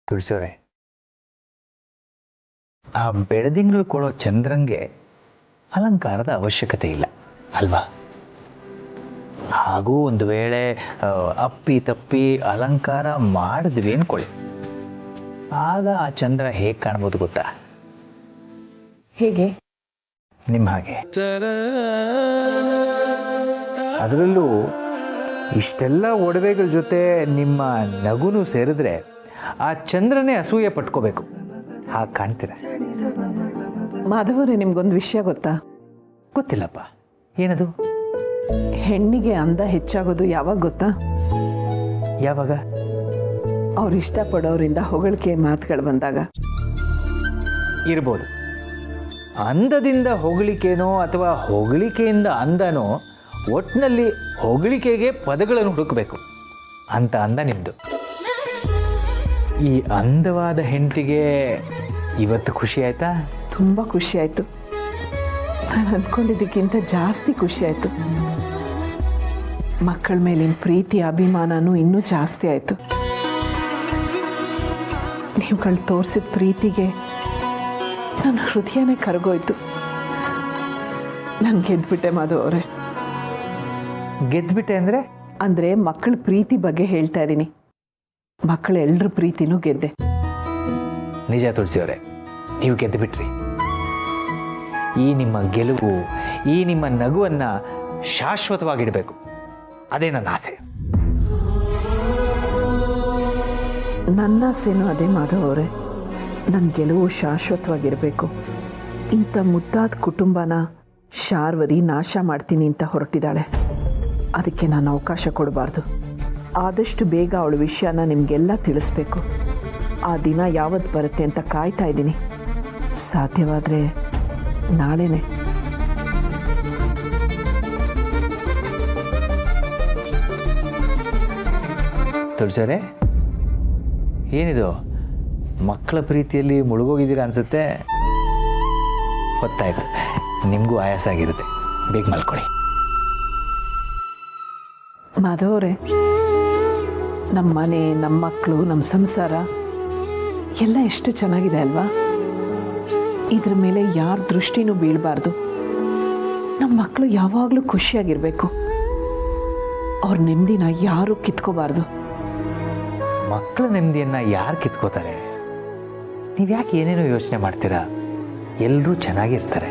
ತುಳಸಿಯವರೇ, ಆ ಬೆಳದಿಂಗಳು ಕೊಡೋ ಚಂದ್ರಂಗೆ ಅಲಂಕಾರದ ಅವಶ್ಯಕತೆ ಇಲ್ಲ ಅಲ್ವಾ? ಹಾಗೂ ಒಂದು ವೇಳೆ ಅಪ್ಪಿ ತಪ್ಪಿ ಅಲಂಕಾರ ಮಾಡಿದ್ವಿ ಅನ್ಕೊಳ್ಳಿ, ಆಗ ಆ ಚಂದ್ರ ಹೇಗೆ ಕಾಣ್ಬೋದು ಗೊತ್ತಾ? ಹೇಗೆ? ನಿಮ್ಮ ಹಾಗೆ. ಅದರಲ್ಲೂ ಇಷ್ಟೆಲ್ಲ ಒಡವೆಗಳ ಜೊತೆ ನಿಮ್ಮ ನಗುನು ಸೇರಿದ್ರೆ ಆ ಚಂದ್ರನೇ ಅಸೂಯೆ ಪಟ್ಕೋಬೇಕು, ಹಾಗೆ ಕಾಣ್ತೀರ. ಮಾಧವರೇ, ನಿಮ್ಗೊಂದು ವಿಷಯ ಗೊತ್ತಾ? ಗೊತ್ತಿಲ್ಲಪ್ಪ, ಏನದು? ಹೆಣ್ಣಿಗೆ ಅಂದ ಹೆಚ್ಚಾಗೋದು ಯಾವಾಗ ಗೊತ್ತಾ? ಯಾವಾಗ? ಅವ್ರು ಇಷ್ಟಪಡೋರಿಂದ ಹೊಗಳಿಕೆ ಮಾತುಗಳು ಬಂದಾಗ. ಇರ್ಬೋದು. ಅಂದದಿಂದ ಹೊಗಳಿಕೆನೋ ಅಥವಾ ಹೊಗಳಿಕೆಯಿಂದ ಅಂದನೋ, ಒಟ್ಟಿನಲ್ಲಿ ಹೊಗಳಿಕೆಗೆ ಪದಗಳನ್ನು ಹುಡುಕಬೇಕು ಅಂತ ಅಂದ ನಿಮ್ಮದು. ಈ ಅಂದವಾದ ಹೆಂಡತಿಗೆ ಇವತ್ತು ಖುಷಿ ಆಯ್ತಾ? ತುಂಬ ಖುಷಿ ಆಯಿತು. ನಾನು ಅಂದ್ಕೊಂಡಿದ್ದಕ್ಕಿಂತ ಜಾಸ್ತಿ ಖುಷಿ ಆಯಿತು. ಮಕ್ಕಳ ಮೇಲಿನ ಪ್ರೀತಿ ಅಭಿಮಾನನೂ ಇನ್ನೂ ಜಾಸ್ತಿ ಆಯಿತು. ನೀವುಗಳು ತೋರಿಸಿದ ಪ್ರೀತಿಗೆ ನನ್ನ ಹೃದಯನೇ ಕರಗೋಯ್ತು. ನಾನು ಗೆದ್ಬಿಟ್ಟೆ ಮಾಧವ್ ಅವರೇ. ಗೆದ್ಬಿಟ್ಟೆ ಅಂದರೆ? ಅಂದರೆ ಮಕ್ಕಳ ಪ್ರೀತಿ ಬಗ್ಗೆ ಹೇಳ್ತಾ ಇದ್ದೀನಿ. ಮಕ್ಕಳ ಎಲ್ಲರ ಪ್ರೀತಿನೂ ಗೆದ್ದೆ. ನಿಜ ತುಳಸಿಯವರೇ, ನೀವು ಗೆದ್ದು ಬಿಟ್ರಿ. ಈ ನಿಮ್ಮ ಗೆಲುವು, ಈ ನಿಮ್ಮ ನಗುವನ್ನು ಶಾಶ್ವತವಾಗಿಡಬೇಕು, ಅದೇ ನನ್ನ ಆಸೆ. ನನ್ನ ಆಸೆನೂ ಅದೇ ಮಾಧವ್ ಅವರೇ. ನನ್ನ ಗೆಲುವು ಶಾಶ್ವತವಾಗಿರಬೇಕು. ಇಂಥ ಮುದ್ದಾದ ಕುಟುಂಬನ ಶಾರ್ವರಿ ನಾಶ ಮಾಡ್ತೀನಿ ಅಂತ ಹೊರಟಿದ್ದಾಳೆ. ಅದಕ್ಕೆ ನಾನು ಅವಕಾಶ ಕೊಡಬಾರ್ದು. ಆದಷ್ಟು ಬೇಗ ಅವಳ ವಿಷಯನ ನಿಮಗೆಲ್ಲ ತಿಳಿಸ್ಬೇಕು. ಆ ದಿನ ಯಾವತ್ತು ಬರುತ್ತೆ ಅಂತ ಕಾಯ್ತಾ ಇದ್ದೀನಿ. ಸಾಧ್ಯವಾದರೆ ನಾಳೆನೇ. ತುಳಸಿಯವರೇ, ಏನಿದು ಮಕ್ಕಳ ಪ್ರೀತಿಯಲ್ಲಿ ಮುಳುಗೋಗಿದ್ದೀರಾ ಅನ್ಸುತ್ತೆ. ಗೊತ್ತಾಯ್ತು, ನಿಮಗೂ ಆಯಾಸ ಆಗಿರುತ್ತೆ. ಬೇಗ ಮಲ್ಕೊಳ್ಳಿ. ಮಾಧವರೇ, ನಮ್ಮ ಮನೆ, ನಮ್ಮ ಮಕ್ಕಳು, ನಮ್ಮ ಸಂಸಾರ ಎಲ್ಲ ಎಷ್ಟು ಚೆನ್ನಾಗಿದೆ ಅಲ್ವಾ? ಇದ್ರ ಮೇಲೆ ಯಾರ ದೃಷ್ಟಿನೂ ಬೀಳಬಾರ್ದು. ನಮ್ಮ ಮಕ್ಕಳು ಯಾವಾಗಲೂ ಖುಷಿಯಾಗಿರಬೇಕು. ಅವ್ರ ನೆಮ್ಮದಿನ ಯಾರೂ ಕಿತ್ಕೋಬಾರ್ದು. ಮಕ್ಕಳ ನೆಮ್ಮದಿಯನ್ನು ಯಾರು ಕಿತ್ಕೋತಾರೆ? ನೀವು ಯಾಕೆ ಏನೇನೋ ಯೋಚನೆ ಮಾಡ್ತೀರಾ? ಎಲ್ಲರೂ ಚೆನ್ನಾಗಿರ್ತಾರೆ.